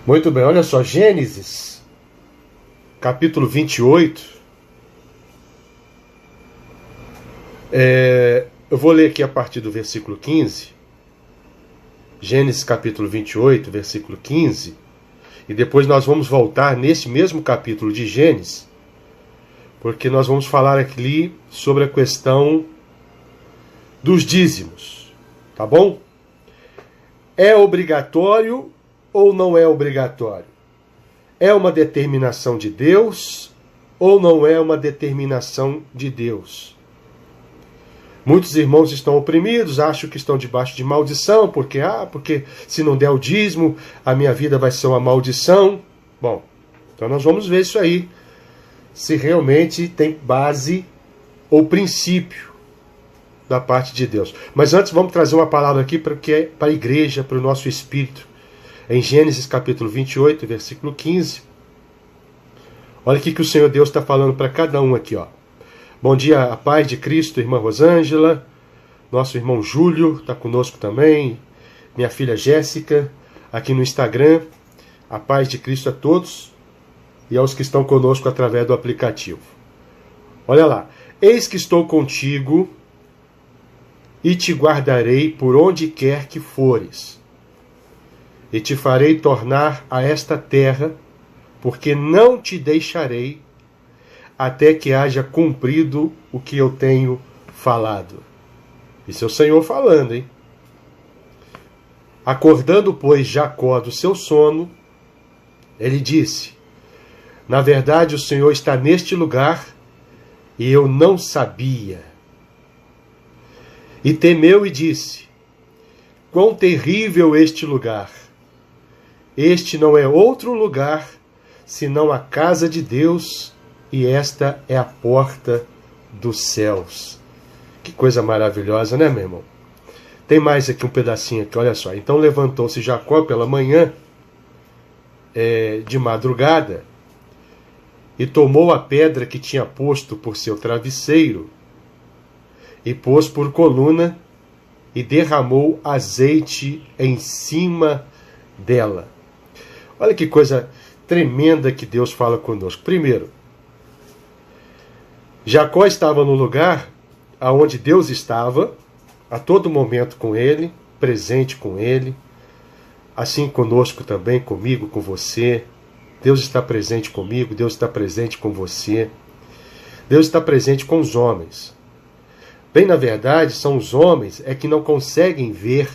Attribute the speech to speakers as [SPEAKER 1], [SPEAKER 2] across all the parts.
[SPEAKER 1] Muito bem, olha só, Gênesis, capítulo 28. Eu vou ler aqui a partir do versículo 15. Gênesis capítulo 28, versículo 15. E depois nós vamos voltar nesse mesmo capítulo de Gênesis, porque nós vamos falar aqui sobre a questão dos dízimos. Tá bom? É obrigatório ou não é obrigatório? É uma determinação de Deus ou não é uma determinação de Deus? Muitos irmãos estão oprimidos, acham que estão debaixo de maldição, porque se não der o dízimo, a minha vida vai ser uma maldição. Bom, então nós vamos ver isso aí, se realmente tem base ou princípio da parte de Deus. Mas antes vamos trazer uma palavra aqui para a igreja, para o nosso espírito. Em Gênesis capítulo 28, versículo 15. Olha o que o Senhor Deus está falando para cada um aqui, ó. Bom dia, a paz de Cristo, irmã Rosângela. Nosso irmão Júlio está conosco também. Minha filha Jéssica, aqui no Instagram. A paz de Cristo a todos e aos que estão conosco através do aplicativo. Olha lá. Eis que estou contigo e te guardarei por onde quer que fores. E te farei tornar a esta terra, porque não te deixarei até que haja cumprido o que eu tenho falado. Isso é o Senhor falando, hein? Acordando, pois, Jacó do seu sono, ele disse: na verdade, o Senhor está neste lugar e eu não sabia. E temeu e disse: quão terrível este lugar! Este não é outro lugar, senão a casa de Deus, e esta é a porta dos céus. Que coisa maravilhosa, né, meu irmão? Tem mais aqui um pedacinho aqui, olha só. Então levantou-se Jacó pela manhã, de madrugada, e tomou a pedra que tinha posto por seu travesseiro, e pôs por coluna, e derramou azeite em cima dela. Olha que coisa tremenda que Deus fala conosco. Primeiro, Jacó estava no lugar onde Deus estava, a todo momento com ele, presente com ele, assim conosco também, comigo, com você. Deus está presente comigo, Deus está presente com você. Deus está presente com os homens. Bem, na verdade, são os homens que não conseguem ver.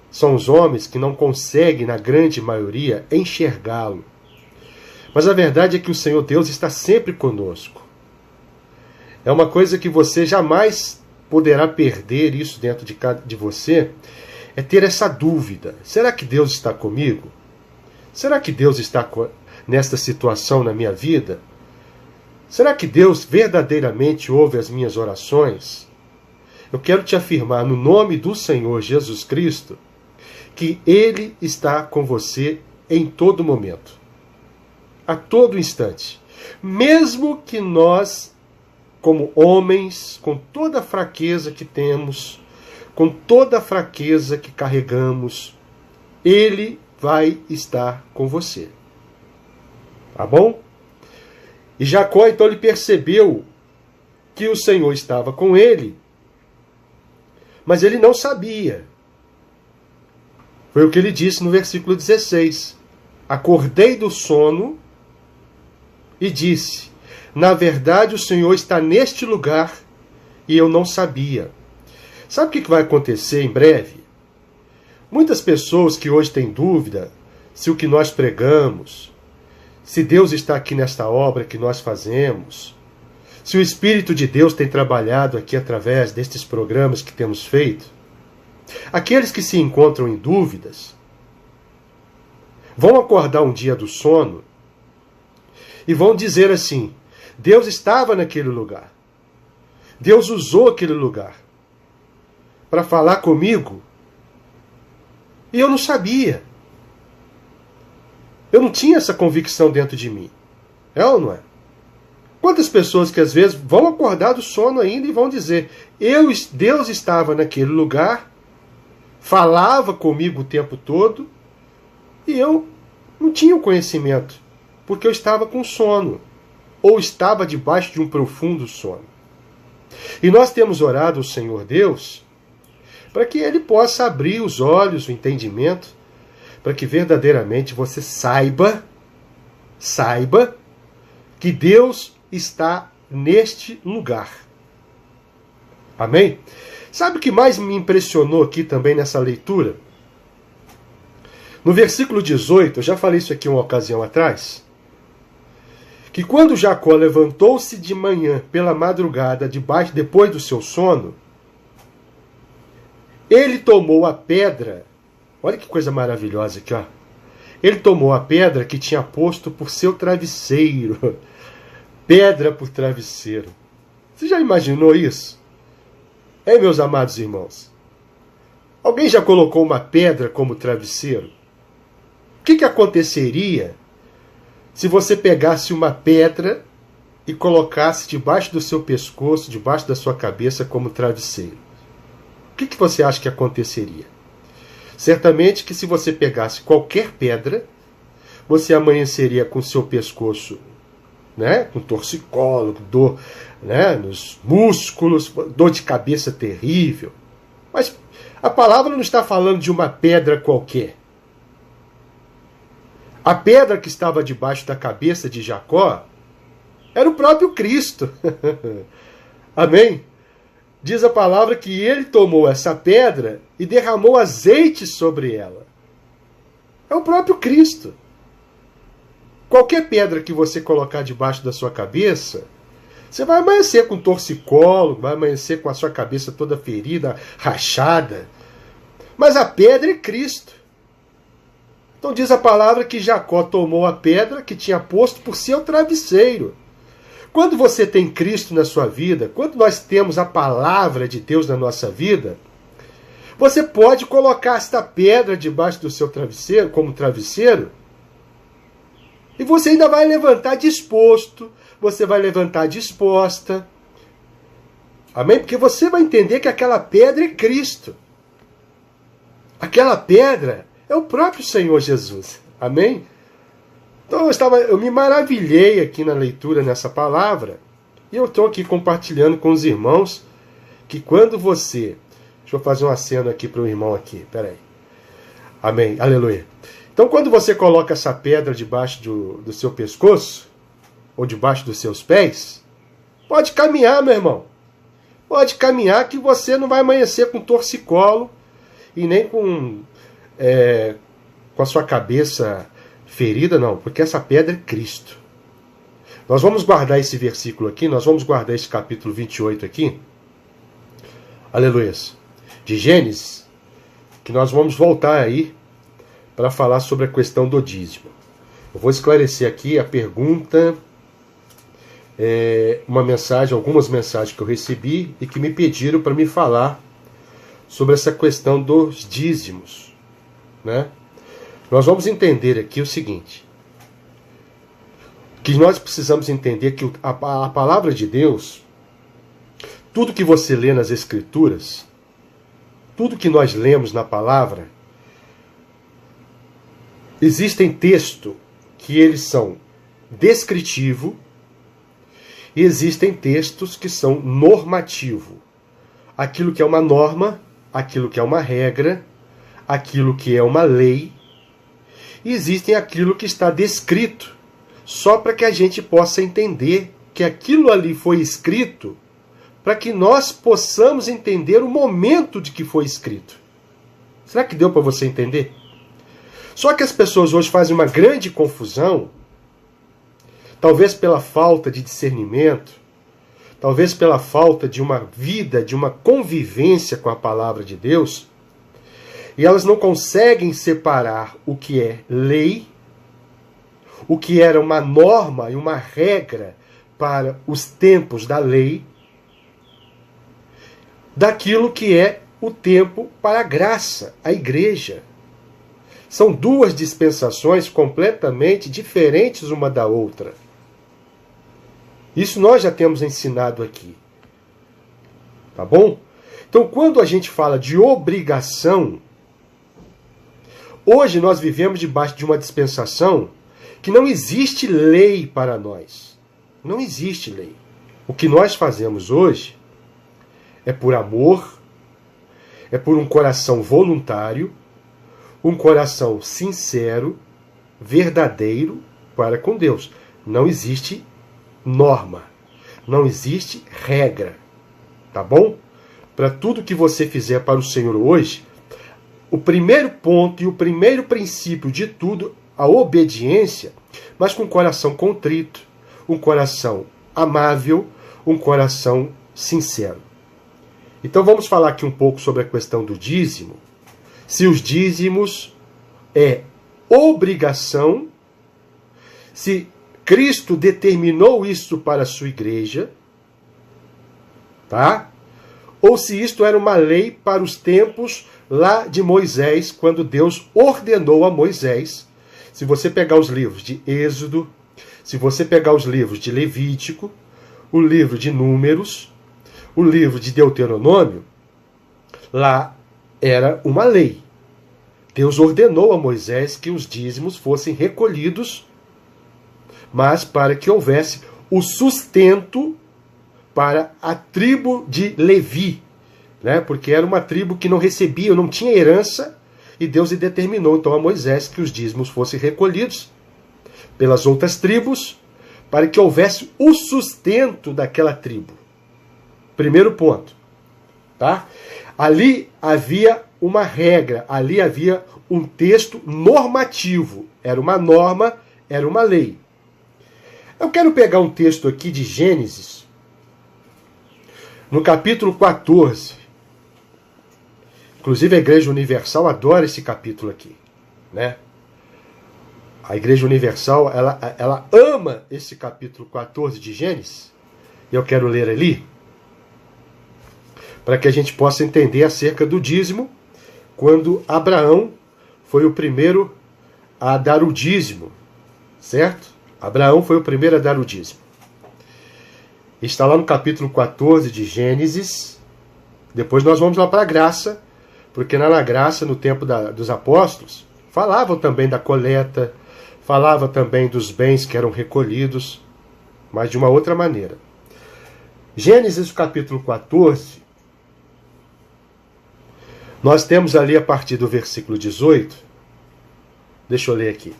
[SPEAKER 1] São os homens que não conseguem, na grande maioria, enxergá-lo. Mas a verdade é que o Senhor Deus está sempre conosco. É uma coisa que você jamais poderá perder isso dentro de você, é ter essa dúvida. Será que Deus está comigo? Será que Deus está nesta situação na minha vida? Será que Deus verdadeiramente ouve as minhas orações? Eu quero te afirmar, no nome do Senhor Jesus Cristo, que Ele está com você em todo momento, a todo instante. Mesmo que nós, como homens, com toda a fraqueza que temos, com toda a fraqueza que carregamos, Ele vai estar com você. Tá bom? E Jacó, então, ele percebeu que o Senhor estava com ele, mas ele não sabia. Foi o que ele disse no versículo 16. Acordei do sono e disse: na verdade, o Senhor está neste lugar e eu não sabia. Sabe o que vai acontecer em breve? Muitas pessoas que hoje têm dúvida se o que nós pregamos, se Deus está aqui nesta obra que nós fazemos, se o Espírito de Deus tem trabalhado aqui através destes programas que temos feito, aqueles que se encontram em dúvidas vão acordar um dia do sono e vão dizer assim: Deus estava naquele lugar. Deus usou aquele lugar para falar comigo e eu não sabia. Eu não tinha essa convicção dentro de mim. É ou não é? Quantas pessoas que às vezes vão acordar do sono ainda e vão dizer: Deus estava naquele lugar, falava comigo o tempo todo, e eu Não tinha o conhecimento, porque eu estava com sono, ou estava debaixo de um profundo sono. E nós temos orado ao Senhor Deus para que Ele possa abrir os olhos, o entendimento, para que verdadeiramente você saiba que Deus está neste lugar. Amém? Sabe o que mais me impressionou aqui também nessa leitura? No versículo 18, eu já falei isso aqui uma ocasião atrás, que quando Jacó levantou-se de manhã pela madrugada, depois do seu sono, ele tomou a pedra, olha que coisa maravilhosa aqui, ó. Ele tomou a pedra que tinha posto por seu travesseiro. Pedra por travesseiro. Você já imaginou isso? Meus amados irmãos? Alguém já colocou uma pedra como travesseiro? O que aconteceria se você pegasse uma pedra e colocasse debaixo do seu pescoço, debaixo da sua cabeça como travesseiro? O que você acha que aconteceria? Certamente que se você pegasse qualquer pedra, você amanheceria com seu pescoço, né, com torcicolo, dor, né, nos músculos, dor de cabeça terrível. Mas a palavra não está falando de uma pedra qualquer. A pedra que estava debaixo da cabeça de Jacó era o próprio Cristo. Amém? Diz a palavra que ele tomou essa pedra e derramou azeite sobre ela. É o próprio Cristo. Qualquer pedra que você colocar debaixo da sua cabeça, você vai amanhecer com torcicolo, vai amanhecer com a sua cabeça toda ferida, rachada. Mas a pedra é Cristo. Então diz a palavra que Jacó tomou a pedra que tinha posto por seu travesseiro. Quando você tem Cristo na sua vida, quando nós temos a palavra de Deus na nossa vida, você pode colocar esta pedra debaixo do seu travesseiro, como travesseiro, e você ainda vai levantar disposto, você vai levantar disposta. Amém? Porque você vai entender que aquela pedra é Cristo. Aquela pedra é o próprio Senhor Jesus. Amém? Então eu me maravilhei aqui na leitura nessa palavra, e eu estou aqui compartilhando com os irmãos que quando você... Deixa eu fazer um aceno aqui para o irmão aqui, peraí. Amém, aleluia. Então quando você coloca essa pedra debaixo do seu pescoço, ou debaixo dos seus pés, pode caminhar, meu irmão. Pode caminhar que você não vai amanhecer com torcicolo e nem com a sua cabeça ferida, não, porque essa pedra é Cristo. Nós vamos guardar esse versículo aqui, nós vamos guardar esse capítulo 28 aqui, aleluia, de Gênesis, que nós vamos voltar aí para falar sobre a questão do dízimo. Eu vou esclarecer aqui a pergunta, algumas mensagens que eu recebi e que me pediram para me falar sobre essa questão dos dízimos, né? Nós vamos entender aqui o seguinte, que nós precisamos entender que a palavra de Deus, tudo que você lê nas Escrituras, tudo que nós lemos na palavra, existem textos que eles são descritivos e existem textos que são normativo. Aquilo que é uma norma, aquilo que é uma regra, aquilo que é uma lei, e existem aquilo que está descrito, só para que a gente possa entender que aquilo ali foi escrito, para que nós possamos entender o momento de que foi escrito. Será que deu para você entender? Só que as pessoas hoje fazem uma grande confusão, talvez pela falta de discernimento, talvez pela falta de uma vida, de uma convivência com a palavra de Deus, e elas não conseguem separar o que é lei, o que era uma norma e uma regra para os tempos da lei, daquilo que é o tempo para a graça, a igreja. São duas dispensações completamente diferentes uma da outra. Isso nós já temos ensinado aqui. Tá bom? Então, quando a gente fala de obrigação Hoje nós vivemos debaixo de uma dispensação que não existe lei para nós. Não existe lei. O que nós fazemos hoje é por amor, é por um coração voluntário, um coração sincero, verdadeiro para com Deus. Não existe norma, não existe regra, tá bom? Para tudo que você fizer para o Senhor hoje, o primeiro ponto e o primeiro princípio de tudo, a obediência, mas com um coração contrito, um coração amável, um coração sincero. Então vamos falar aqui um pouco sobre a questão do dízimo. Se os dízimos é obrigação, se Cristo determinou isso para a sua igreja, tá? Ou se isto era uma lei para os tempos lá de Moisés, quando Deus ordenou a Moisés. Se você pegar os livros de Êxodo, se você pegar os livros de Levítico, o livro de Números, o livro de Deuteronômio, lá era uma lei. Deus ordenou a Moisés que os dízimos fossem recolhidos, mas para que houvesse o sustento para a tribo de Levi, né? Porque era uma tribo que não recebia, não tinha herança, e Deus determinou então a Moisés que os dízimos fossem recolhidos pelas outras tribos, para que houvesse o sustento daquela tribo. Primeiro ponto, tá? Ali havia uma regra, ali havia um texto normativo, era uma norma, era uma lei. Eu quero pegar um texto aqui de Gênesis, no capítulo 14. Inclusive a Igreja Universal adora esse capítulo aqui, né? A Igreja Universal, ela ama esse capítulo 14 de Gênesis, e eu quero ler ali, para que a gente possa entender acerca do dízimo, quando Abraão foi o primeiro a dar o dízimo, certo? Abraão foi o primeiro a dar o dízimo. Está lá no capítulo 14 de Gênesis. Depois nós vamos lá para a graça, porque na graça, no tempo dos apóstolos, falavam também da coleta, falava também dos bens que eram recolhidos, mas de uma outra maneira. Gênesis capítulo 14, nós temos ali a partir do versículo 18, deixa eu ler aqui,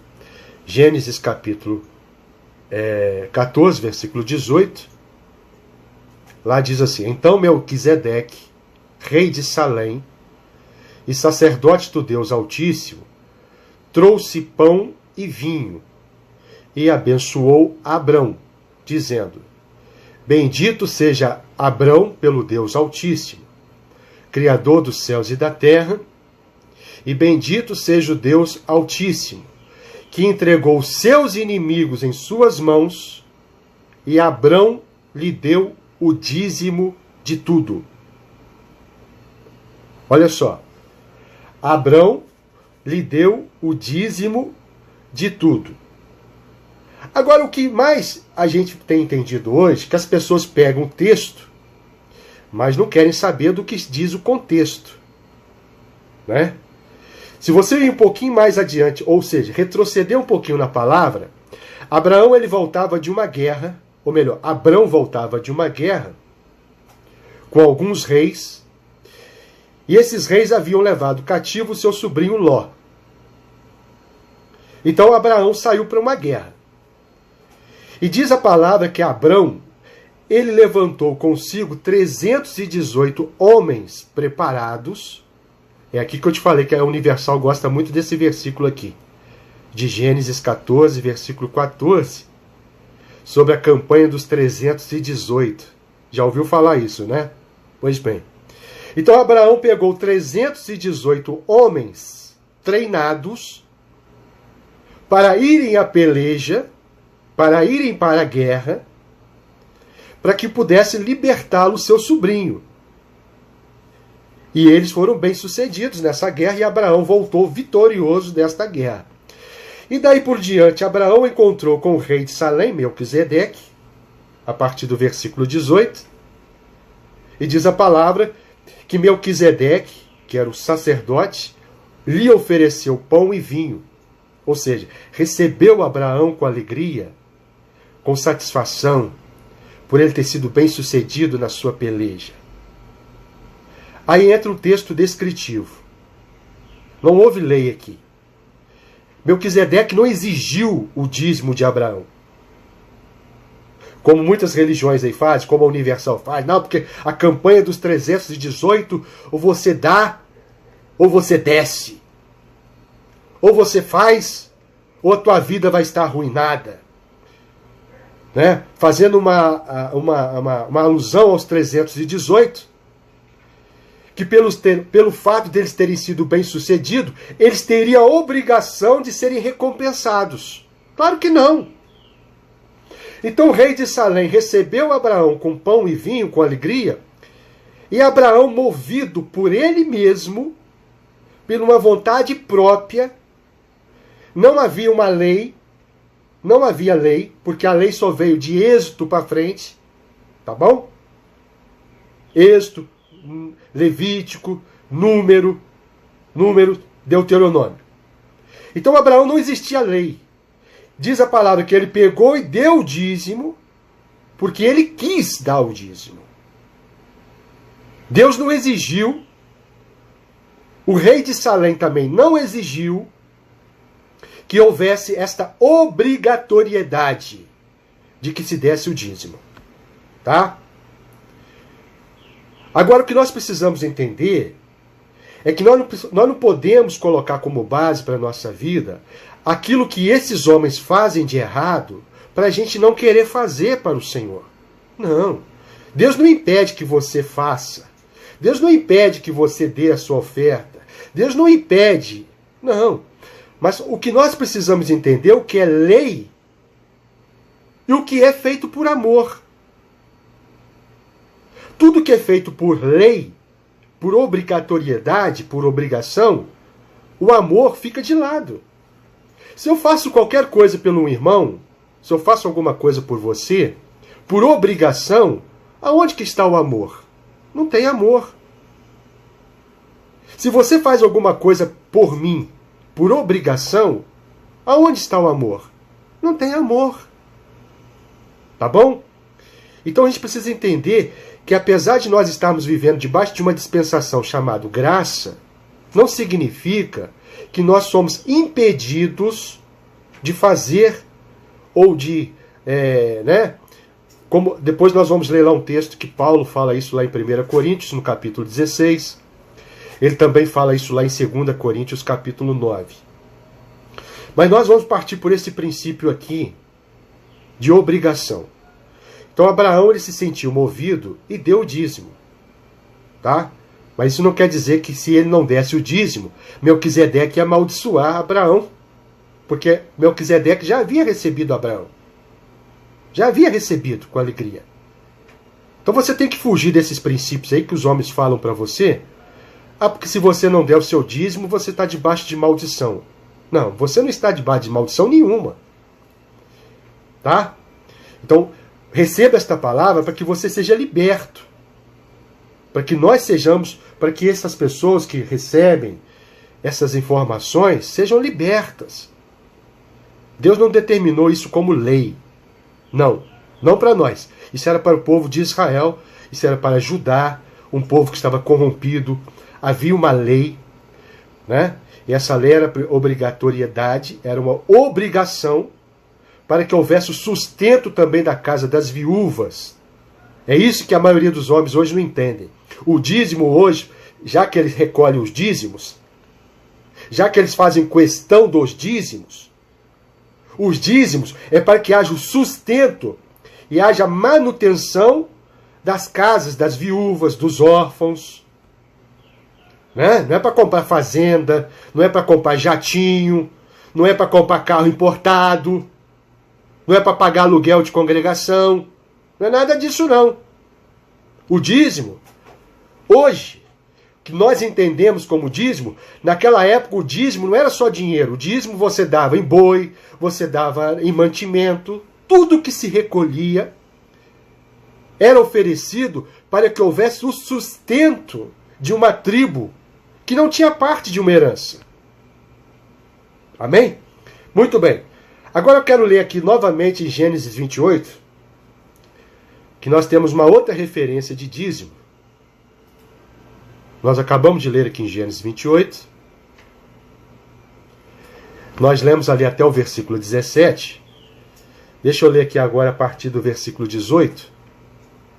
[SPEAKER 1] Gênesis capítulo 14, versículo 18, lá diz assim: Então Melquisedeque, rei de Salém, e sacerdote do Deus Altíssimo, trouxe pão e vinho, e abençoou Abrão, dizendo: Bendito seja Abrão pelo Deus Altíssimo, Criador dos céus e da terra, e bendito seja o Deus Altíssimo, que entregou seus inimigos em suas mãos, e Abrão lhe deu o dízimo de tudo. Olha só, Abrão lhe deu o dízimo de tudo. Agora, o que mais a gente tem entendido hoje, que as pessoas pegam o texto, mas não querem saber do que diz o contexto, né? Se você ir um pouquinho mais adiante, ou seja, retroceder um pouquinho na palavra, Abraão ele voltava de uma guerra, ou melhor, Abrão voltava de uma guerra com alguns reis, e esses reis haviam levado cativo seu sobrinho Ló. Então Abraão saiu para uma guerra. E diz a palavra que Abrão, ele levantou consigo 318 homens preparados. É aqui que eu te falei que a Universal gosta muito desse versículo aqui, de Gênesis 14, versículo 14, sobre a campanha dos 318. Já ouviu falar isso, né? Pois bem. Então Abraão pegou 318 homens treinados para irem à peleja, para irem para a guerra, para que pudesse libertá-lo, seu sobrinho. E eles foram bem-sucedidos nessa guerra, e Abraão voltou vitorioso desta guerra. E daí por diante, Abraão encontrou com o rei de Salém, Melquisedeque, a partir do versículo 18, e diz a palavra que Melquisedeque, que era o sacerdote, lhe ofereceu pão e vinho. Ou seja, recebeu Abraão com alegria, com satisfação, por ele ter sido bem-sucedido na sua peleja. Aí entra um texto descritivo. Não houve lei aqui. Melquisedeque não exigiu o dízimo de Abraão. Como muitas religiões aí fazem, como a Universal faz. Não, porque a campanha dos 318, ou você dá, ou você desce. Ou você faz, ou a tua vida vai estar arruinada. Né? Fazendo uma alusão aos 318, que pelo fato deles terem sido bem-sucedidos, eles teriam a obrigação de serem recompensados. Claro que não. Então o rei de Salém recebeu Abraão com pão e vinho, com alegria, e Abraão, movido por ele mesmo, por uma vontade própria, não havia uma lei, não havia lei, porque a lei só veio de Êxodo para frente, tá bom? Êxodo, Levítico, Número, Deuteronômio. Então Abraão não existia lei. Diz a palavra que ele pegou e deu o dízimo, porque ele quis dar o dízimo. Deus não exigiu, o rei de Salém também não exigiu que houvesse esta obrigatoriedade de que se desse o dízimo. Tá? Agora, o que nós precisamos entender é que nós não podemos colocar como base para a nossa vida aquilo que esses homens fazem de errado para a gente não querer fazer para o Senhor. Não. Deus não impede que você faça. Deus não impede que você dê a sua oferta. Deus não impede. Não. Mas o que nós precisamos entender é o que é lei e o que é feito por amor. Tudo que é feito por lei, por obrigatoriedade, por obrigação, o amor fica de lado. Se eu faço qualquer coisa pelo irmão, se eu faço alguma coisa por você, por obrigação, aonde que está o amor? Não tem amor. Se você faz alguma coisa por mim, por obrigação, aonde está o amor? Não tem amor. Tá bom? Então a gente precisa entender que apesar de nós estarmos vivendo debaixo de uma dispensação chamada graça, não significa que nós somos impedidos de fazer ou de... como depois nós vamos ler lá um texto que Paulo fala isso lá em 1 Coríntios, no capítulo 16. Ele também fala isso lá em 2 Coríntios, capítulo 9. Mas nós vamos partir por esse princípio aqui de obrigação. Então Abraão ele se sentiu movido e deu o dízimo. Tá? Mas isso não quer dizer que se ele não desse o dízimo, Melquisedeque ia amaldiçoar Abraão. Porque Melquisedeque já havia recebido Abraão. Já havia recebido com alegria. Então você tem que fugir desses princípios aí que os homens falam para você. Ah, porque se você não der o seu dízimo, você está debaixo de maldição. Não, você não está debaixo de maldição nenhuma. Tá? Então, receba esta palavra para que você seja liberto. Para que nós sejamos, para que essas pessoas que recebem essas informações sejam libertas. Deus não determinou isso como lei. Não, não para nós. Isso era para o povo de Israel, isso era para Judá, um povo que estava corrompido. Havia uma lei, né? E essa lei era obrigatoriedade, era uma obrigação para que houvesse o sustento também da casa das viúvas. É isso que a maioria dos homens hoje não entendem. O dízimo hoje, já que eles recolhem os dízimos, já que eles fazem questão dos dízimos, os dízimos é para que haja o sustento e haja manutenção das casas das viúvas, dos órfãos. Né? Não é para comprar fazenda, não é para comprar jatinho, não é para comprar carro importado, não é para pagar aluguel de congregação, não é nada disso não. O dízimo, hoje, que nós entendemos como dízimo, naquela época o dízimo não era só dinheiro, o dízimo você dava em boi, você dava em mantimento, tudo que se recolhia era oferecido para que houvesse o sustento de uma tribo que não tinha parte de uma herança. Amém? Muito bem. Agora eu quero ler aqui novamente em Gênesis 28, que nós temos uma outra referência de dízimo. Nós acabamos de ler aqui em Gênesis 28. Nós lemos ali até o versículo 17. Deixa eu ler aqui agora a partir do versículo 18,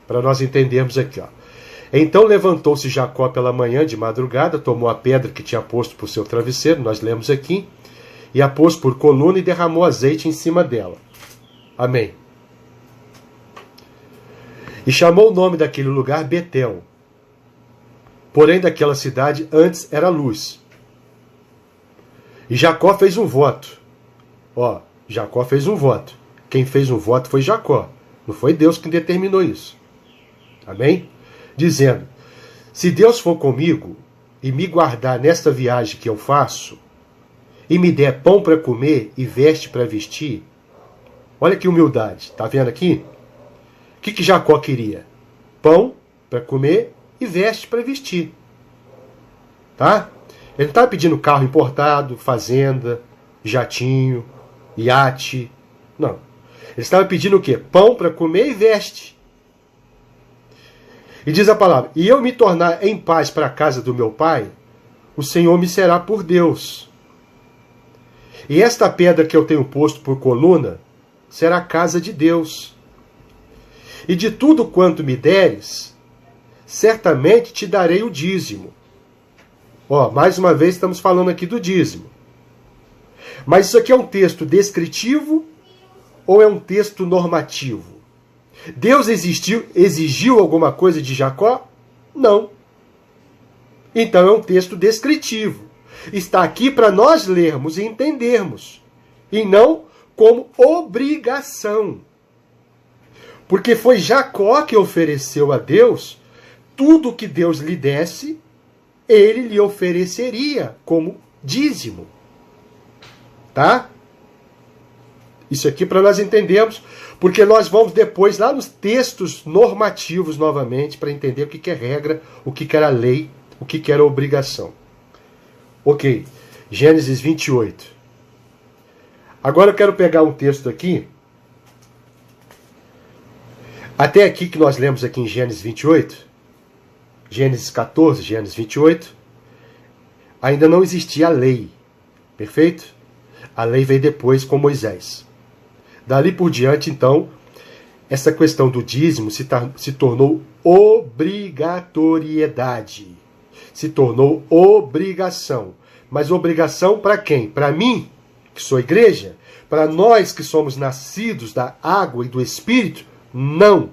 [SPEAKER 1] para nós entendermos aqui. Então levantou-se Jacó pela manhã de madrugada, tomou a pedra que tinha posto por seu travesseiro, nós lemos aqui, e a pôs por coluna e derramou azeite em cima dela. Amém. E chamou o nome daquele lugar Betel. Porém, daquela cidade antes era Luz. E Jacó fez um voto. Jacó fez um voto. Quem fez um voto foi Jacó. Não foi Deus quem determinou isso. Amém? Dizendo, se Deus for comigo e me guardar nesta viagem que eu faço, e me der pão para comer e veste para vestir, olha que humildade, tá vendo aqui? O que Jacó queria? Pão para comer e veste para vestir. Tá? Ele não estava pedindo carro importado, fazenda, jatinho, iate. Não. Ele estava pedindo o quê? Pão para comer e veste. E diz a palavra, e eu me tornar em paz para a casa do meu pai, o Senhor me será por Deus. E esta pedra que eu tenho posto por coluna será a casa de Deus. E de tudo quanto me deres, certamente te darei o dízimo. Mais uma vez estamos falando aqui do dízimo. Mas isso aqui é um texto descritivo ou é um texto normativo? Deus exigiu alguma coisa de Jacó? Não. Então é um texto descritivo. Está aqui para nós lermos e entendermos. E não como obrigação. Porque foi Jacó que ofereceu a Deus tudo que Deus lhe desse, ele lhe ofereceria como dízimo. Tá? Isso aqui para nós entendermos, porque nós vamos depois lá nos textos normativos novamente para entender o que é regra, o que era lei, o que era obrigação. Ok, Gênesis 28. Agora eu quero pegar um texto aqui, até aqui que nós lemos aqui em Gênesis 28, Gênesis 14, Gênesis 28, ainda não existia a lei, perfeito? A lei veio depois com Moisés. Dali por diante, então, essa questão do dízimo se tornou obrigatoriedade. Se tornou obrigação. Mas obrigação para quem? Para mim, que sou igreja? Para nós que somos nascidos da água e do Espírito? Não.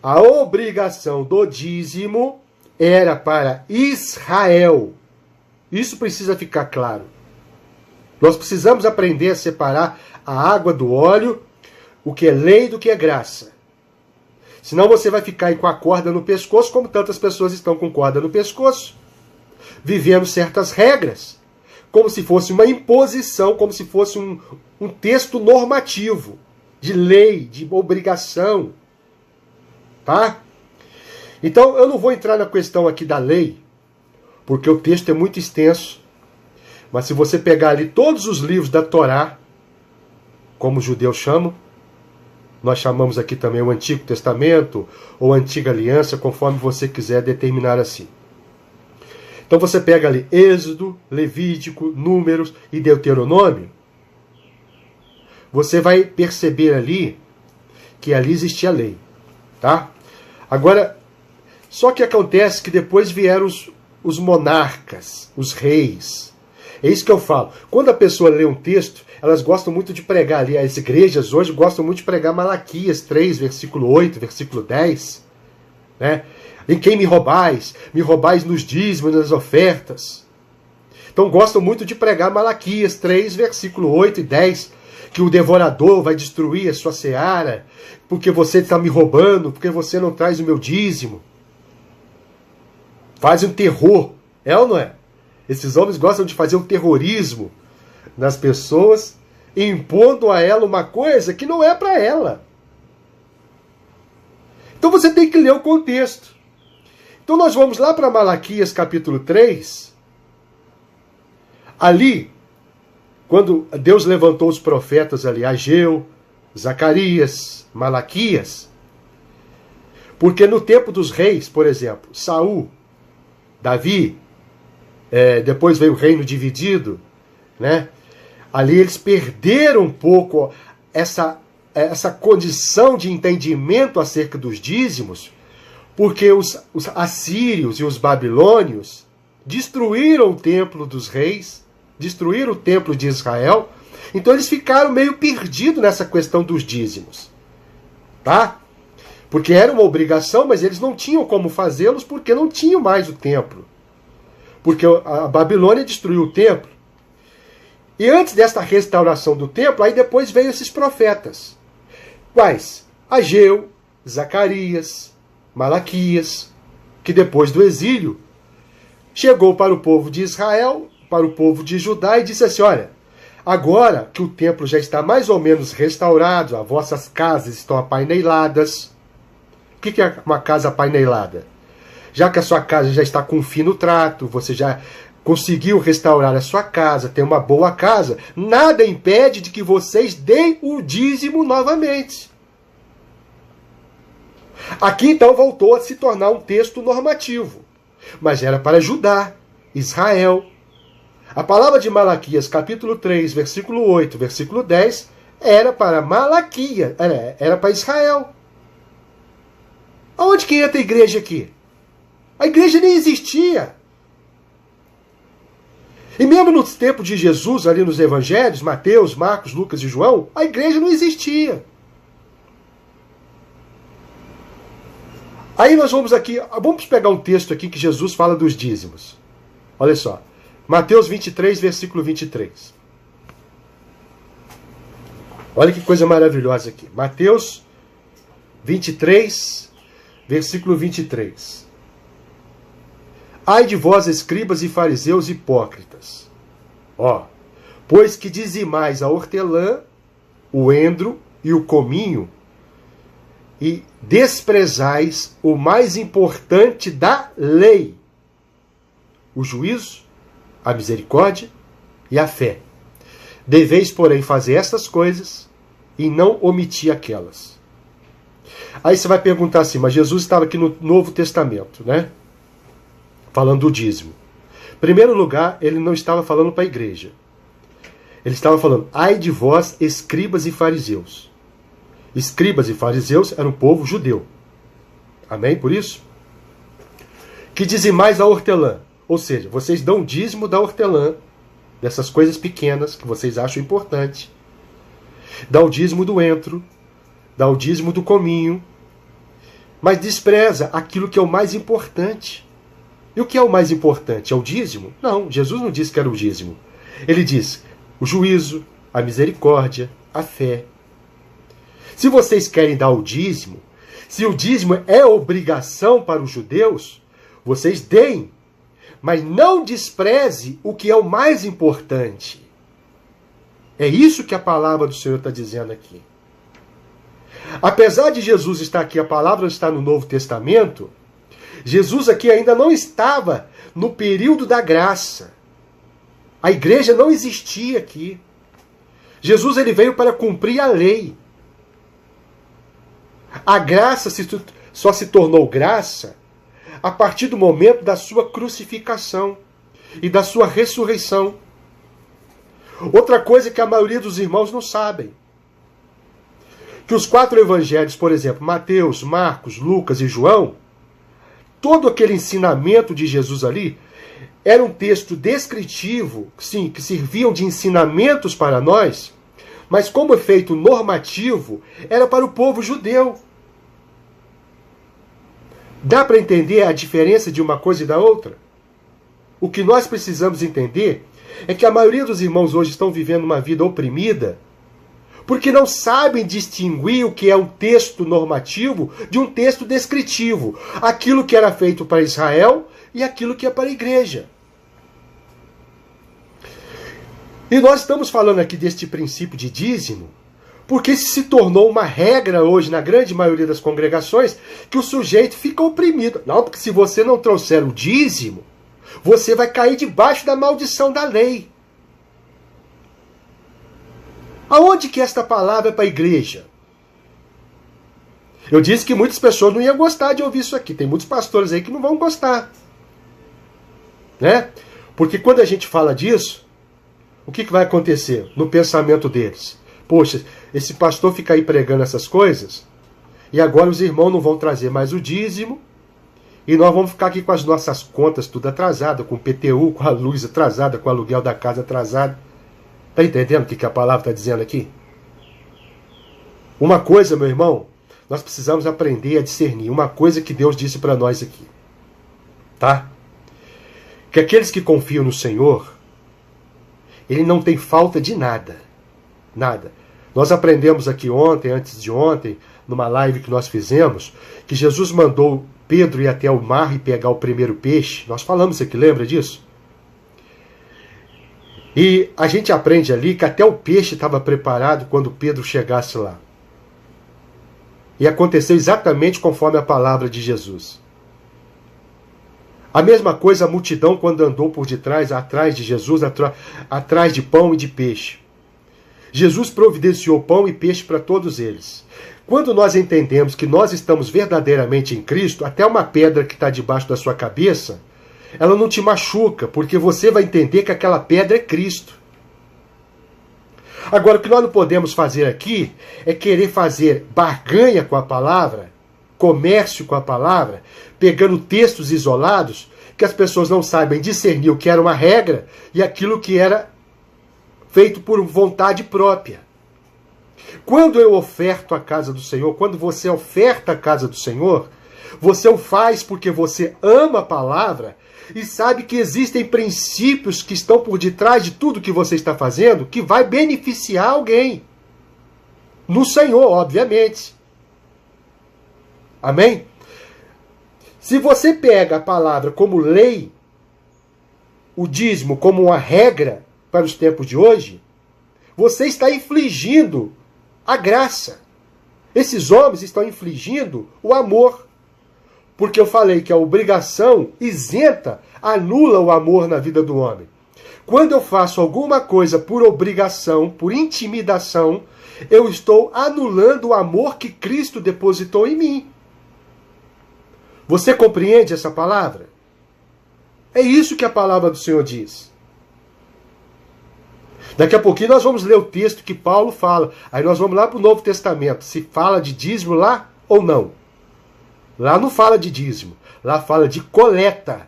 [SPEAKER 1] A obrigação do dízimo era para Israel. Isso precisa ficar claro. Nós precisamos aprender a separar a água do óleo, o que é lei do que é graça. Senão você vai ficar aí com a corda no pescoço, como tantas pessoas estão com corda no pescoço, vivendo certas regras, como se fosse uma imposição, como se fosse um texto normativo, de lei, de obrigação. Tá? Então eu não vou entrar na questão aqui da lei, porque o texto é muito extenso, mas se você pegar ali todos os livros da Torá, como os judeus chamam, nós chamamos aqui também o Antigo Testamento ou Antiga Aliança, conforme você quiser determinar assim. Então você pega ali Êxodo, Levítico, Números e Deuteronômio, você vai perceber ali que ali existia a lei. Tá? Agora, só que acontece que depois vieram os monarcas, os reis. É isso que eu falo. Quando a pessoa lê um texto, elas gostam muito de pregar ali. As igrejas hoje gostam muito de pregar Malaquias 3, versículo 8, versículo 10. Né? Em quem me roubais nos dízimos, nas ofertas. Então gostam muito de pregar Malaquias 3, versículo 8 e 10. Que o devorador vai destruir a sua seara, porque você está me roubando, porque você não traz o meu dízimo. Faz um terror. É ou não é? Esses homens gostam de fazer um terrorismo nas pessoas, impondo a ela uma coisa que não é para ela. Então você tem que ler o contexto. Então nós vamos lá para Malaquias capítulo 3. Ali, quando Deus levantou os profetas ali, Ageu, Zacarias, Malaquias, porque no tempo dos reis, por exemplo, Saul, Davi, depois veio o reino dividido, né? Ali eles perderam um pouco essa condição de entendimento acerca dos dízimos, porque os assírios e os babilônios destruíram o templo dos reis, destruíram o templo de Israel, então eles ficaram meio perdidos nessa questão dos dízimos, tá? Porque era uma obrigação, mas eles não tinham como fazê-los porque não tinham mais o templo. Porque a Babilônia destruiu o templo. E antes dessa restauração do templo, aí depois veio esses profetas. Quais? Ageu, Zacarias, Malaquias, que depois do exílio chegou para o povo de Israel, para o povo de Judá e disse assim, olha, agora que o templo já está mais ou menos restaurado, as vossas casas estão apaineladas. O que é uma casa apainelada? Já que a sua casa já está com fino trato, você já conseguiu restaurar a sua casa, tem uma boa casa, nada impede de que vocês deem o dízimo novamente. Aqui então voltou a se tornar um texto normativo, mas era para Judá, Israel. A palavra de Malaquias, capítulo 3, versículo 8, versículo 10, era para Malaquias, era para Israel. Aonde que entra a igreja aqui? A igreja nem existia. E mesmo no tempo de Jesus, ali nos evangelhos, Mateus, Marcos, Lucas e João, a igreja não existia. Aí nós vamos aqui, vamos pegar um texto aqui que Jesus fala dos dízimos. Olha só, Mateus 23, versículo 23. Olha que coisa maravilhosa aqui. Mateus 23, versículo 23. Ai de vós, escribas e fariseus hipócritas, pois que dizimais a hortelã, o endro e o cominho, e desprezais o mais importante da lei, o juízo, a misericórdia e a fé. Deveis, porém, fazer estas coisas e não omitir aquelas. Aí você vai perguntar assim, mas Jesus estava aqui no Novo Testamento, né? Falando do dízimo. Em primeiro lugar, ele não estava falando para a igreja. Ele estava falando, ai de vós, escribas e fariseus. Escribas e fariseus eram o povo judeu. Amém? Por isso? Que dizimais a hortelã. Ou seja, vocês dão o dízimo da hortelã, dessas coisas pequenas que vocês acham importante. Dá o dízimo do entro, dá o dízimo do cominho, mas despreza aquilo que é o mais importante. E o que é o mais importante? É o dízimo? Não, Jesus não disse que era o dízimo. Ele diz o juízo, a misericórdia, a fé. Se vocês querem dar o dízimo, se o dízimo é obrigação para os judeus, vocês deem, mas não despreze o que é o mais importante. É isso que a palavra do Senhor está dizendo aqui. Apesar de Jesus estar aqui, a palavra está no Novo Testamento, Jesus aqui ainda não estava no período da graça. A igreja não existia aqui. Jesus ele veio para cumprir a lei. A graça só se tornou graça a partir do momento da sua crucificação e da sua ressurreição. Outra coisa que a maioria dos irmãos não sabem. Que os 4 evangelhos, por exemplo, Mateus, Marcos, Lucas e João, todo aquele ensinamento de Jesus ali era um texto descritivo, sim, que serviam de ensinamentos para nós, mas como efeito normativo, era para o povo judeu. Dá para entender a diferença de uma coisa e da outra? O que nós precisamos entender é que a maioria dos irmãos hoje estão vivendo uma vida oprimida porque não sabem distinguir o que é um texto normativo de um texto descritivo. Aquilo que era feito para Israel e aquilo que é para a igreja. E nós estamos falando aqui deste princípio de dízimo, porque se tornou uma regra hoje na grande maioria das congregações que o sujeito fica oprimido. Não, porque se você não trouxer o dízimo, você vai cair debaixo da maldição da lei. Aonde que é esta palavra é para a igreja? Eu disse que muitas pessoas não iam gostar de ouvir isso aqui. Tem muitos pastores aí que não vão gostar. Né? Porque quando a gente fala disso, o que vai acontecer no pensamento deles? Poxa, esse pastor fica aí pregando essas coisas, e agora os irmãos não vão trazer mais o dízimo, e nós vamos ficar aqui com as nossas contas tudo atrasado, com o PTU, com a luz atrasada, com o aluguel da casa atrasado. Está entendendo o que a palavra está dizendo aqui? Uma coisa, meu irmão, nós precisamos aprender a discernir. Uma coisa que Deus disse para nós aqui. Tá? Que aqueles que confiam no Senhor, Ele não tem falta de nada. Nada. Nós aprendemos aqui ontem, antes de ontem, numa live que nós fizemos, que Jesus mandou Pedro ir até o mar e pegar o primeiro peixe. Nós falamos aqui, lembra disso? E a gente aprende ali que até o peixe estava preparado quando Pedro chegasse lá. E aconteceu exatamente conforme a palavra de Jesus. A mesma coisa a multidão quando andou por detrás, atrás de Jesus, atrás de pão e de peixe. Jesus providenciou pão e peixe para todos eles. Quando nós entendemos que nós estamos verdadeiramente em Cristo, até uma pedra que está debaixo da sua cabeça, ela não te machuca, porque você vai entender que aquela pedra é Cristo. Agora, o que nós não podemos fazer aqui é querer fazer barganha com a palavra, comércio com a palavra, pegando textos isolados, que as pessoas não sabem discernir o que era uma regra e aquilo que era feito por vontade própria. Quando eu oferto a casa do Senhor, quando você oferta a casa do Senhor, você o faz porque você ama a palavra e sabe que existem princípios que estão por detrás de tudo que você está fazendo, que vai beneficiar alguém. No Senhor, obviamente. Amém? Se você pega a palavra como lei, o dízimo como uma regra para os tempos de hoje, você está infligindo a graça. Esses homens estão infligindo o amor. Porque eu falei que a obrigação isenta, anula o amor na vida do homem. Quando eu faço alguma coisa por obrigação, por intimidação, eu estou anulando o amor que Cristo depositou em mim. Você compreende essa palavra? É isso que a palavra do Senhor diz. Daqui a pouquinho nós vamos ler o texto que Paulo fala. Aí nós vamos lá para o Novo Testamento. Se fala de dízimo lá ou não. Lá não fala de dízimo. Lá fala de coleta.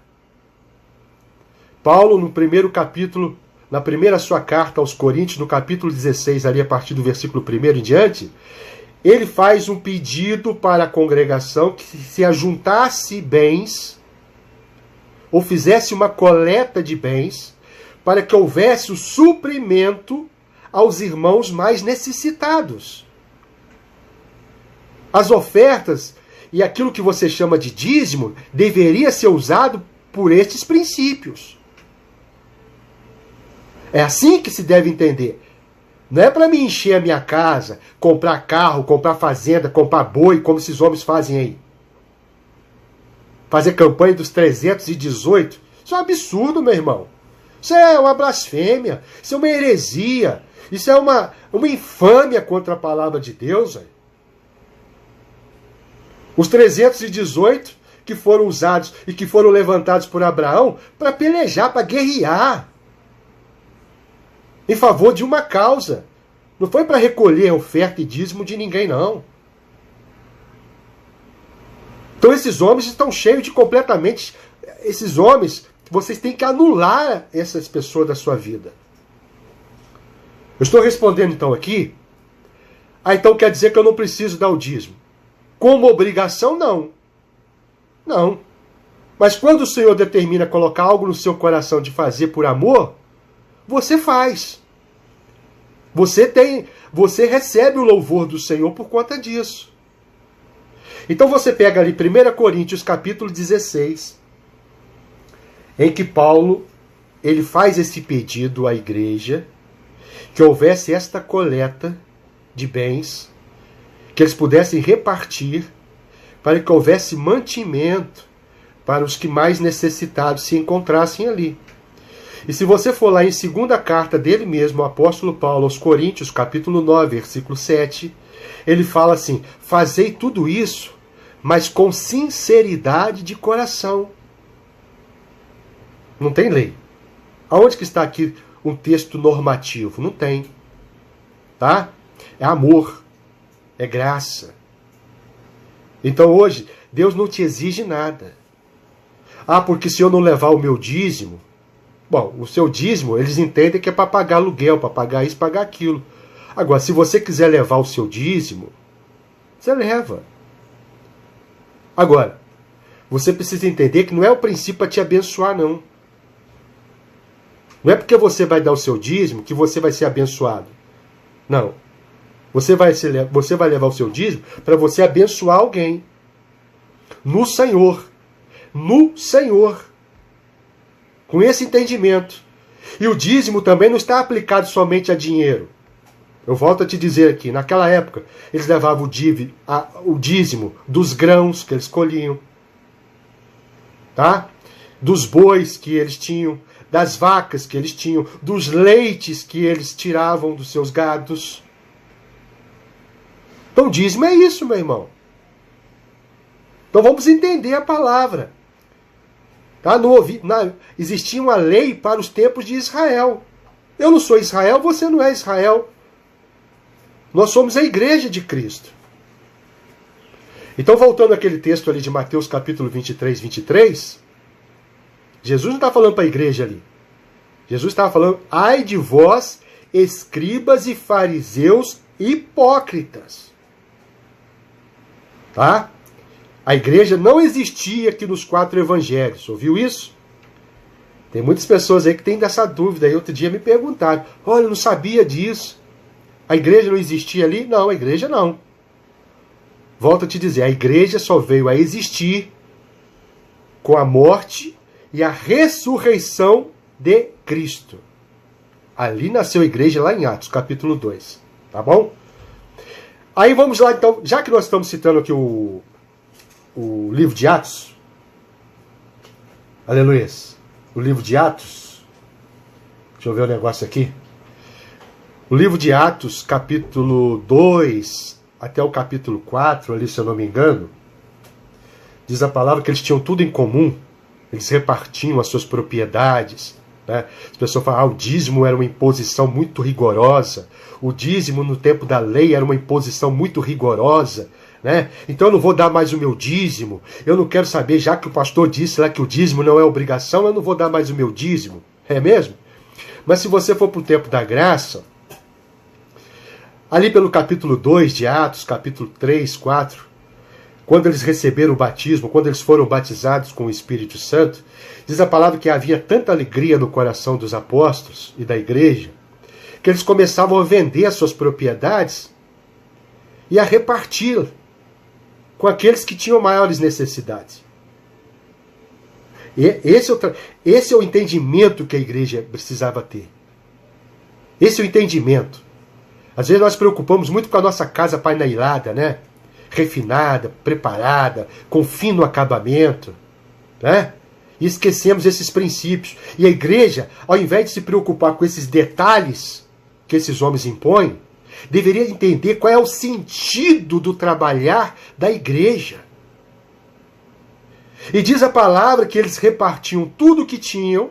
[SPEAKER 1] Paulo, no primeiro capítulo, na primeira sua carta aos Coríntios, no capítulo 16, ali a partir do versículo 1 em diante, ele faz um pedido para a congregação que se ajuntasse bens, ou fizesse uma coleta de bens, para que houvesse o suprimento aos irmãos mais necessitados. As ofertas e aquilo que você chama de dízimo deveria ser usado por estes princípios. É assim que se deve entender. Não é para me encher a minha casa, comprar carro, comprar fazenda, comprar boi, como esses homens fazem aí. Fazer campanha dos 318. Isso é um absurdo, meu irmão. Isso é uma blasfêmia. Isso é uma heresia. Isso é uma infâmia contra a palavra de Deus. Véio. Os 318 que foram usados e que foram levantados por Abraão para pelejar, para guerrear. Em favor de uma causa. Não foi para recolher oferta e dízimo de ninguém, não. Então esses homens estão cheios de completamente... Esses homens, vocês têm que anular essas pessoas da sua vida. Eu estou respondendo então aqui. Então quer dizer que eu não preciso dar o dízimo. Como obrigação, não. Não. Mas quando o Senhor determina colocar algo no seu coração de fazer por amor, você faz. Você recebe o louvor do Senhor por conta disso. Então você pega ali 1 Coríntios capítulo 16, em que Paulo ele faz esse pedido à igreja, que houvesse esta coleta de bens, que eles pudessem repartir, para que houvesse mantimento para os que mais necessitados se encontrassem ali. E se você for lá em segunda carta dele mesmo, o apóstolo Paulo aos Coríntios, capítulo 9, versículo 7, ele fala assim: fazei tudo isso, mas com sinceridade de coração. Não tem lei. Aonde que está aqui um texto normativo? Não tem. Tá? É amor. É graça. Então hoje, Deus não te exige nada. Ah, porque se eu não levar o meu dízimo... Bom, o seu dízimo, eles entendem que é para pagar aluguel, para pagar isso, pagar aquilo. Agora, se você quiser levar o seu dízimo, você leva. Agora, você precisa entender que não é o princípio para te abençoar, não. Não é porque você vai dar o seu dízimo que você vai ser abençoado. Não. Você vai levar o seu dízimo para você abençoar alguém. No Senhor. No Senhor. Com esse entendimento. E o dízimo também não está aplicado somente a dinheiro. Eu volto a te dizer aqui, naquela época, eles levavam o dízimo dos grãos que eles colhiam, tá? Dos bois que eles tinham, das vacas que eles tinham, dos leites que eles tiravam dos seus gados. Então, dízimo é isso, meu irmão. Então, vamos entender a palavra. Tá? Existia uma lei para os tempos de Israel. Eu não sou Israel, você não é Israel. Nós somos a igreja de Cristo. Então, voltando àquele texto ali de Mateus capítulo 23, Jesus não está falando para a igreja ali. Jesus estava falando: ai de vós, escribas e fariseus hipócritas. Tá? A igreja não existia aqui nos 4 evangelhos. Ouviu isso? Tem muitas pessoas aí que têm dessa dúvida. Aí outro dia me perguntaram: olha, eu não sabia disso. A igreja não existia ali? Não, a igreja não. Volto a te dizer, a igreja só veio a existir com a morte e a ressurreição de Cristo. Ali nasceu a igreja, lá em Atos, capítulo 2. Tá bom? Aí vamos lá, então, já que nós estamos citando aqui o livro de Atos. Aleluia. O livro de Atos. Deixa eu ver o negócio aqui. O livro de Atos, capítulo 2 até o capítulo 4, ali, se eu não me engano, diz a palavra que eles tinham tudo em comum. Eles repartiam as suas propriedades. Né? As pessoas falam: o dízimo era uma imposição muito rigorosa. O dízimo no tempo da lei era uma imposição muito rigorosa. Né? Então eu não vou dar mais o meu dízimo. Eu não quero saber, já que o pastor disse lá que o dízimo não é obrigação, eu não vou dar mais o meu dízimo. É mesmo? Mas se você for para o tempo da graça, ali pelo capítulo 2 de Atos, capítulo 3, 4, quando eles receberam o batismo, quando eles foram batizados com o Espírito Santo, diz a palavra que havia tanta alegria no coração dos apóstolos e da igreja, que eles começavam a vender as suas propriedades e a repartir com aqueles que tinham maiores necessidades. E esse é o entendimento que a igreja precisava ter. Esse é o entendimento. Às vezes nós preocupamos muito com a nossa casa painelada, né? Refinada, preparada, com fino acabamento, né? E esquecemos esses princípios. E a igreja, ao invés de se preocupar com esses detalhes que esses homens impõem, deveria entender qual é o sentido do trabalhar da igreja. E diz a palavra que eles repartiam tudo o que tinham,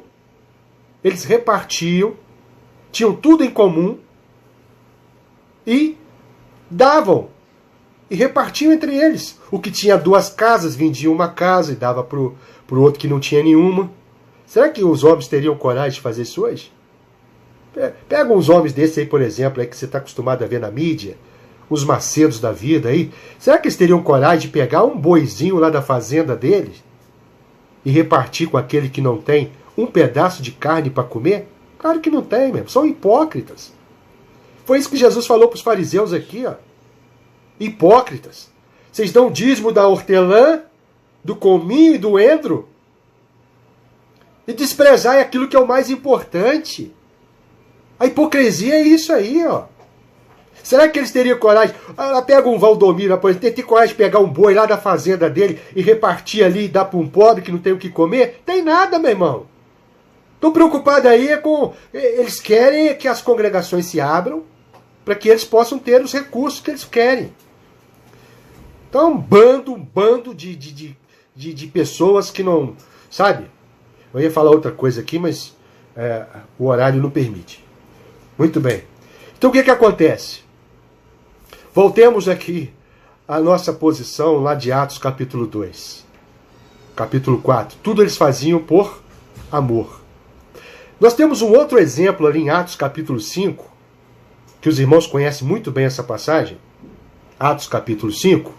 [SPEAKER 1] eles repartiam, tinham tudo em comum, e davam, e repartiam entre eles. O que tinha 2 casas, vendia uma casa e dava para o outro que não tinha nenhuma. Será que os homens teriam coragem de fazer isso hoje? Pega uns homens desses aí, por exemplo, aí que você está acostumado a ver na mídia, os Macedos da vida aí. Será que eles teriam coragem de pegar um boizinho lá da fazenda deles e repartir com aquele que não tem um pedaço de carne para comer? Claro que não tem, mesmo. São hipócritas. Foi isso que Jesus falou para os fariseus aqui, ó. Hipócritas. Vocês dão dízimo da hortelã, do cominho e do endro, e desprezai aquilo que é o mais importante. A hipocrisia é isso aí, ó. Será que eles teriam coragem? Ela pega um Valdomiro, por exemplo, tem coragem de pegar um boi lá da fazenda dele e repartir ali e dar para um pobre que não tem o que comer? Tem nada, meu irmão. Estou preocupado aí com... Eles querem que as congregações se abram para que eles possam ter os recursos que eles querem. Então, um bando de pessoas que não... Sabe? Eu ia falar outra coisa aqui, mas o horário não permite. Muito bem. Então, o que acontece? Voltemos aqui à nossa posição lá de Atos capítulo 2. Capítulo 4. Tudo eles faziam por amor. Nós temos um outro exemplo ali em Atos capítulo 5, que os irmãos conhecem muito bem essa passagem. Atos capítulo 5.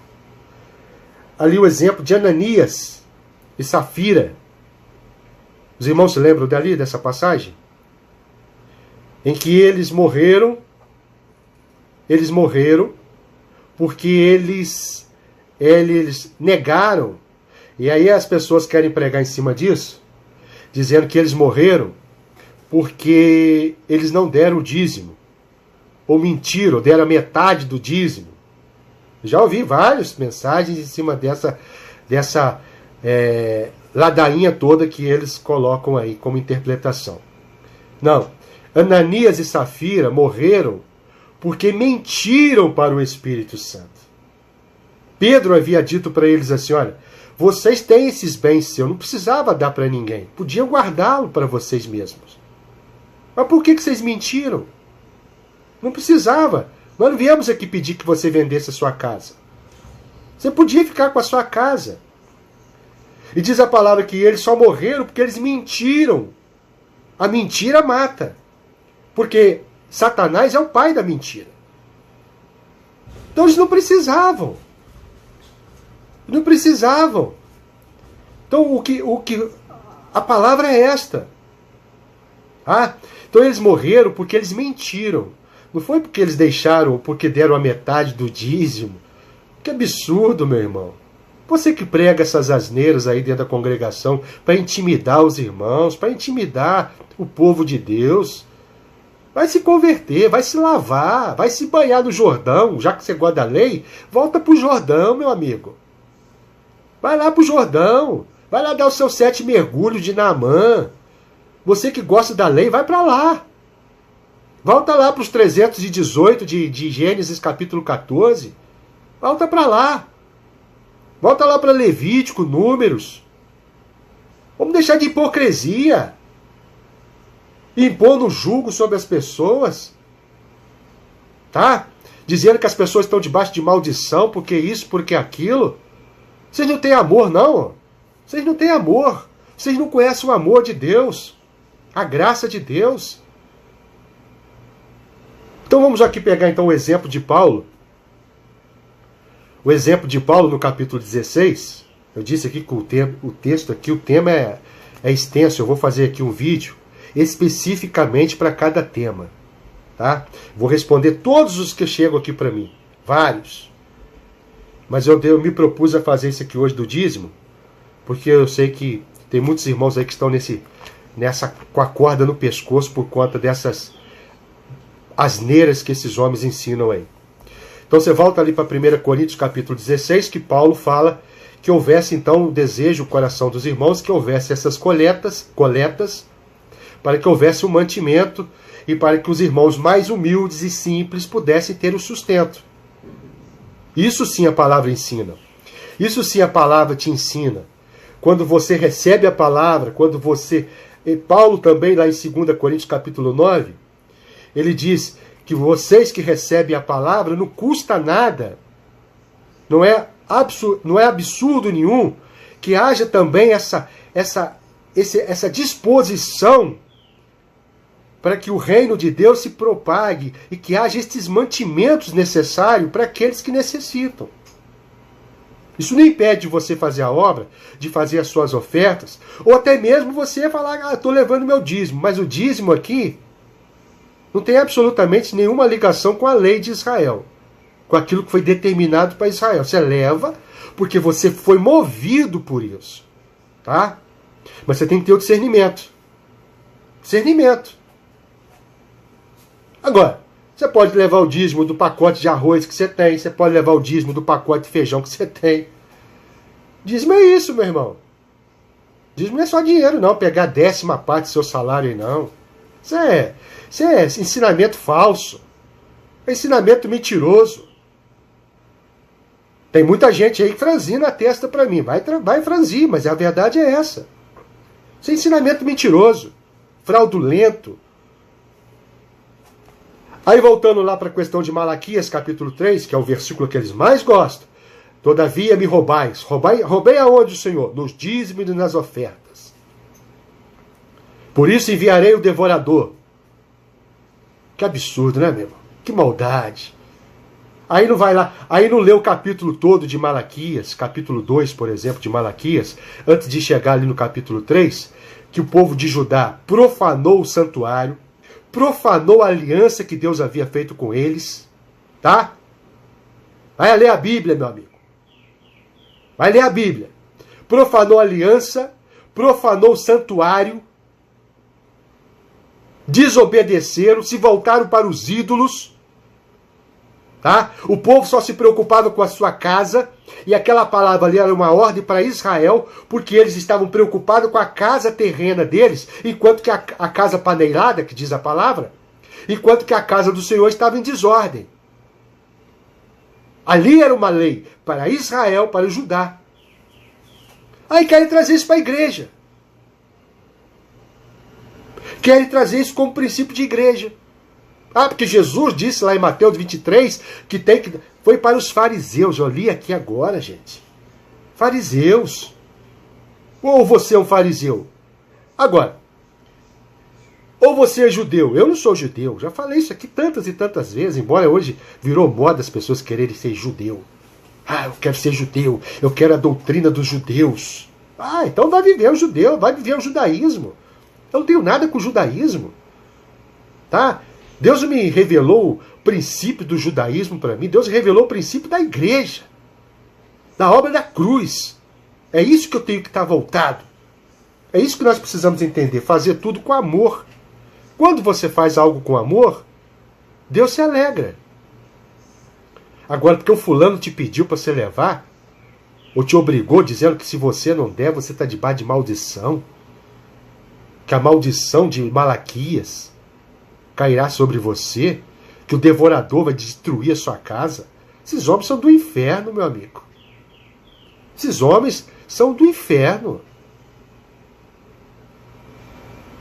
[SPEAKER 1] Ali o exemplo de Ananias e Safira. Os irmãos se lembram dali, dessa passagem? Em que eles morreram porque eles negaram. E aí as pessoas querem pregar em cima disso, dizendo que eles morreram porque eles não deram o dízimo, ou mentiram, ou deram a metade do dízimo. Já ouvi várias mensagens em cima dessa ladainha toda que eles colocam aí como interpretação. Não, Ananias e Safira morreram porque mentiram para o Espírito Santo. Pedro havia dito para eles assim, olha, vocês têm esses bens seus, não precisava dar para ninguém, podiam guardá-lo para vocês mesmos. Mas por que vocês mentiram? Não precisava. Nós não viemos aqui pedir que você vendesse a sua casa. Você podia ficar com a sua casa. E diz a palavra que eles só morreram porque eles mentiram. A mentira mata. Porque Satanás é o pai da mentira. Então eles não precisavam. Não precisavam. Então a palavra é esta. Então eles morreram porque eles mentiram. Não foi porque eles deixaram, ou porque deram a metade do dízimo. Que absurdo, meu irmão. Você que prega essas asneiras aí dentro da congregação para intimidar os irmãos, para intimidar o povo de Deus, vai se converter, vai se lavar, vai se banhar no Jordão, já que você gosta da lei, volta para o Jordão, meu amigo. Vai lá para o Jordão, vai lá dar os seus 7 mergulhos de Naamã. Você que gosta da lei, vai para lá. Volta lá para os 318 de Gênesis capítulo 14. Volta para lá. Volta lá para Levítico, Números. Vamos deixar de hipocrisia. Impondo jugo sobre as pessoas. Tá? Dizendo que as pessoas estão debaixo de maldição, porque isso, porque aquilo. Vocês não têm amor, não. Vocês não têm amor. Vocês não conhecem o amor de Deus. A graça de Deus. Então vamos aqui pegar então o exemplo de Paulo. O exemplo de Paulo no capítulo 16. Eu disse aqui que o texto aqui, o tema é extenso. Eu vou fazer aqui um vídeo especificamente para cada tema. Tá? Vou responder todos os que chegam aqui para mim. Vários. Mas eu me propus a fazer isso aqui hoje do dízimo, porque eu sei que tem muitos irmãos aí que estão com a corda no pescoço por conta dessas asneiras que esses homens ensinam aí. Então você volta ali para 1 Coríntios capítulo 16, que Paulo fala que houvesse então um desejo no coração dos irmãos, que houvesse essas coletas, para que houvesse um mantimento e para que os irmãos mais humildes e simples pudessem ter o sustento. Isso sim a palavra ensina. Isso sim a palavra te ensina. Quando você recebe a palavra, quando você... E Paulo também lá em 2 Coríntios capítulo 9, ele diz que vocês que recebem a palavra não custa nada. Não é absurdo nenhum que haja também essa disposição para que o reino de Deus se propague e que haja estes mantimentos necessários para aqueles que necessitam. Isso não impede de você fazer a obra, de fazer as suas ofertas, ou até mesmo você falar, estou levando meu dízimo. Mas o dízimo aqui não tem absolutamente nenhuma ligação com a lei de Israel, com aquilo que foi determinado para Israel. Você leva porque você foi movido por isso. Tá? Mas você tem que ter o discernimento. Discernimento. Agora, você pode levar o dízimo do pacote de arroz que você tem, você pode levar o dízimo do pacote de feijão que você tem. Dízimo é isso, meu irmão. Dízimo não é só dinheiro, não. Pegar a 10ª parte do seu salário aí, não. Isso é ensinamento falso. É ensinamento mentiroso. Tem muita gente aí franzindo a testa para mim. Vai franzir, mas a verdade é essa. Isso é ensinamento mentiroso, fraudulento. Aí voltando lá para a questão de Malaquias, capítulo 3, que é o versículo que eles mais gostam. Todavia me roubais. Roubei aonde, Senhor? Nos dízimos e nas ofertas. Por isso enviarei o devorador. Que absurdo, né, meu irmão? Que maldade. Aí não vai lá, aí não lê o capítulo todo de Malaquias, capítulo 2, por exemplo, de Malaquias, antes de chegar ali no capítulo 3, que o povo de Judá profanou o santuário, profanou a aliança que Deus havia feito com eles, tá? Vai ler a Bíblia, meu amigo. Vai ler a Bíblia. Profanou a aliança, profanou o santuário, desobedeceram, se voltaram para os ídolos, tá? O povo só se preocupava com a sua casa, e aquela palavra ali era uma ordem para Israel, porque eles estavam preocupados com a casa terrena deles, enquanto que a casa paneirada, que diz a palavra, enquanto que a casa do Senhor estava em desordem. Ali era uma lei para Israel, para o Judá. Aí querem trazer isso para a igreja. Querem trazer isso como princípio de igreja. Ah, porque Jesus disse lá em Mateus 23 que foi para os fariseus. Eu li aqui agora, gente. Fariseus. Ou você é um fariseu? Agora, ou você é judeu? Eu não sou judeu. Já falei isso aqui tantas e tantas vezes, embora hoje virou moda as pessoas quererem ser judeu. Ah, eu quero ser judeu. Eu quero a doutrina dos judeus. Ah, então vai viver o judeu, vai viver o judaísmo. Eu não tenho nada com o judaísmo. Tá? Deus me revelou o princípio do judaísmo para mim. Deus revelou o princípio da igreja. Da obra da cruz. É isso que eu tenho que estar voltado. É isso que nós precisamos entender. Fazer tudo com amor. Quando você faz algo com amor, Deus se alegra. Agora, porque o fulano te pediu para você levar, ou te obrigou dizendo que se você não der, você está debaixo de maldição. Que a maldição de Malaquias cairá sobre você, que o devorador vai destruir a sua casa. Esses homens são do inferno, meu amigo. Esses homens são do inferno.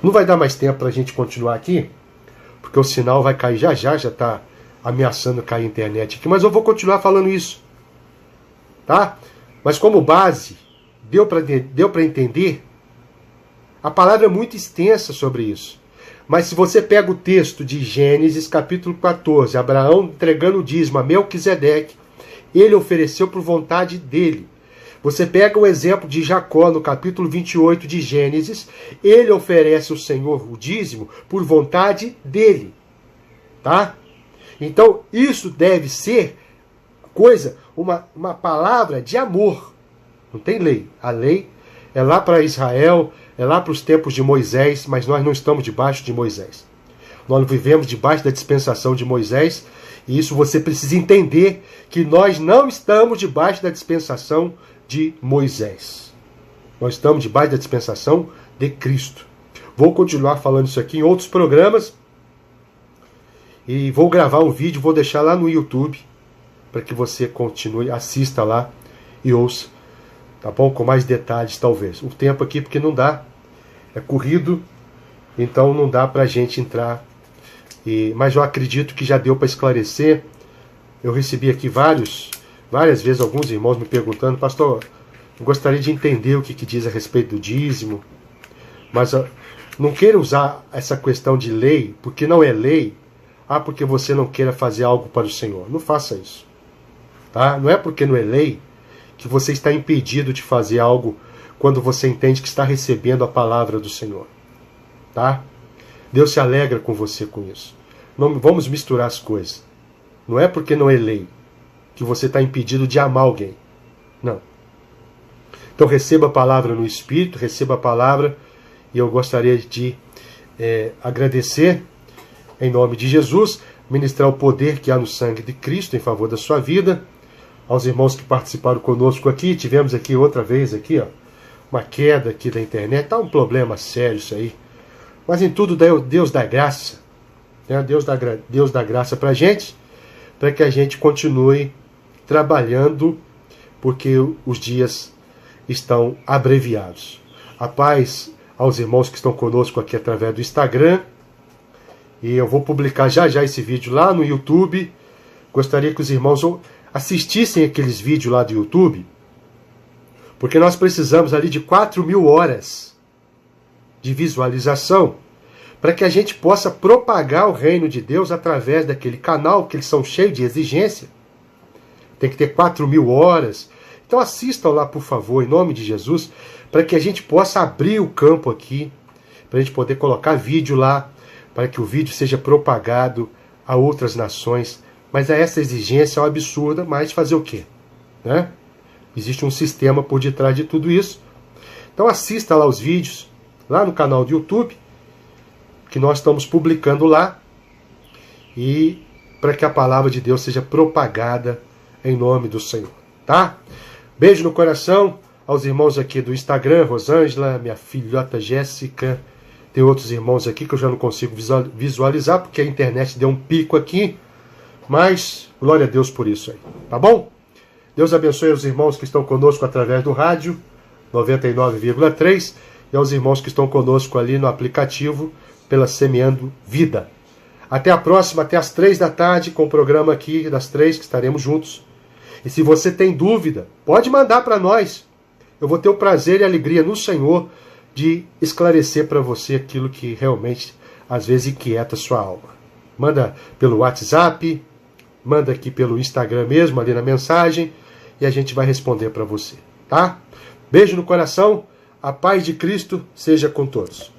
[SPEAKER 1] Não vai dar mais tempo para a gente continuar aqui, porque o sinal vai cair já está ameaçando cair a internet aqui, mas eu vou continuar falando isso. Tá? Mas como base, deu para entender? A palavra é muito extensa sobre isso. Mas se você pega o texto de Gênesis, capítulo 14, Abraão entregando o dízimo a Melquisedeque, ele ofereceu por vontade dele. Você pega o exemplo de Jacó, no capítulo 28 de Gênesis, ele oferece ao Senhor o dízimo por vontade dele. Tá? Então, isso deve ser uma palavra de amor. Não tem lei. A lei é lá para Israel, é lá para os tempos de Moisés, mas nós não estamos debaixo de Moisés. Nós vivemos debaixo da dispensação de Moisés, e isso você precisa entender, que nós não estamos debaixo da dispensação de Moisés. Nós estamos debaixo da dispensação de Cristo. Vou continuar falando isso aqui em outros programas, e vou gravar um vídeo, vou deixar lá no YouTube, para que você continue, assista lá e ouça. Tá bom? Com mais detalhes, talvez. O tempo aqui, porque não dá. É corrido, então não dá pra gente entrar. Mas eu acredito que já deu para esclarecer. Eu recebi aqui várias vezes alguns irmãos me perguntando: pastor, eu gostaria de entender o que diz a respeito do dízimo. Mas não queira usar essa questão de lei, porque não é lei. Porque você não queira fazer algo para o Senhor. Não faça isso. Tá? Não é porque não é lei que você está impedido de fazer algo quando você entende que está recebendo a palavra do Senhor. Tá? Deus se alegra com você com isso. Não vamos misturar as coisas. Não é porque não é lei que você está impedido de amar alguém. Não. Então receba a palavra no Espírito, receba a palavra, e eu gostaria de agradecer, em nome de Jesus, ministrar o poder que há no sangue de Cristo em favor da sua vida. Aos irmãos que participaram conosco aqui, tivemos aqui outra vez aqui, ó, uma queda aqui da internet, tá um problema sério isso aí. Mas em tudo Deus dá graça, né? Deus dá graça pra gente, para que a gente continue trabalhando, porque os dias estão abreviados. A paz aos irmãos que estão conosco aqui através do Instagram. E eu vou publicar já esse vídeo lá no YouTube. Gostaria que os irmãos assistissem aqueles vídeos lá do YouTube, porque nós precisamos ali de 4.000 horas de visualização para que a gente possa propagar o reino de Deus através daquele canal, que eles são cheios de exigência. Tem que ter 4.000 horas. Então assistam lá, por favor, em nome de Jesus, para que a gente possa abrir o campo aqui, para a gente poder colocar vídeo lá, para que o vídeo seja propagado a outras nações. Mas essa exigência é uma absurda, mas fazer o quê? Né? Existe um sistema por detrás de tudo isso. Então assista lá os vídeos, lá no canal do YouTube, que nós estamos publicando lá, e para que a palavra de Deus seja propagada em nome do Senhor, tá? Beijo no coração aos irmãos aqui do Instagram, Rosângela, minha filhota Jéssica, tem outros irmãos aqui que eu já não consigo visualizar, porque a internet deu um pico aqui, mas glória a Deus por isso aí, tá bom? Deus abençoe os irmãos que estão conosco através do rádio, 99,3, e aos irmãos que estão conosco ali no aplicativo, pela Semeando Vida. Até a próxima, até as 3 da tarde, com o programa aqui das 3, que estaremos juntos. E se você tem dúvida, pode mandar para nós. Eu vou ter o prazer e a alegria no Senhor de esclarecer para você aquilo que realmente, às vezes, inquieta a sua alma. Manda pelo WhatsApp, manda aqui pelo Instagram mesmo, ali na mensagem, e a gente vai responder para você, tá? Beijo no coração, a paz de Cristo seja com todos.